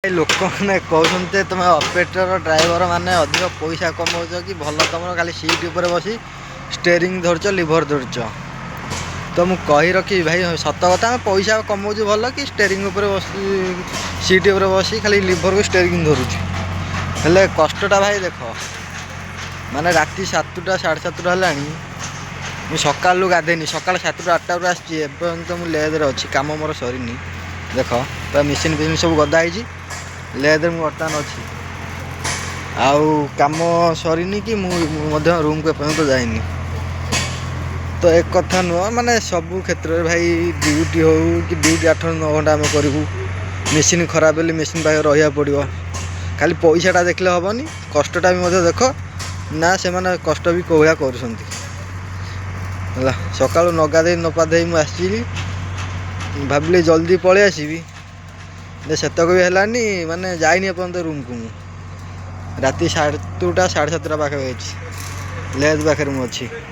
लोक मैंने कहते तुम ऑपरेटर ड्राइवर माने अधिक पैसा कमाउच कि भल तुम खाली सीट उपर बसी स्टेरिंग धरच लिभर धरच तो मुझे कही रखी भाई सत कथा पैसा कमाऊँ भल कि स्टेरिंग उपर बस सीट उपर बसी खाली लिभर को स्टेरिंग धरुच हेले कष्टटा भाई देख माने राति 7टा 7:30 है सका गाधेनी सका 7टा 8टा आसपर्यंत मुझे लेदर अच्छी कम मोर सरीनी देख पूरा मेसीन फेसीन सब गदाई लेदर मुझे बर्तमान अच्छी आउ कम सरीनी कि मुझे रूम को एपर्यंत जाइनी तो एक कथा नुह माने सबू क्षेत्र में भाई ड्यूटी हो कि ड्यूटी 8-9 घंटा आम करूँ मेसीन खराब हेल्ले मेसीन पाखे रहा पड़ो खाली पैसाटा देखले हेनी कष्टा भी देख ना से माने कष्ट भी कौया कर सका नगाधे नपाधे मुझे भाविले जल्दी पलि आसबि सेतक भी है माने जाइनी एपर्यंत रूम को राति 7टा 7:30 पाखे लेज पाखे मुझे अच्छी।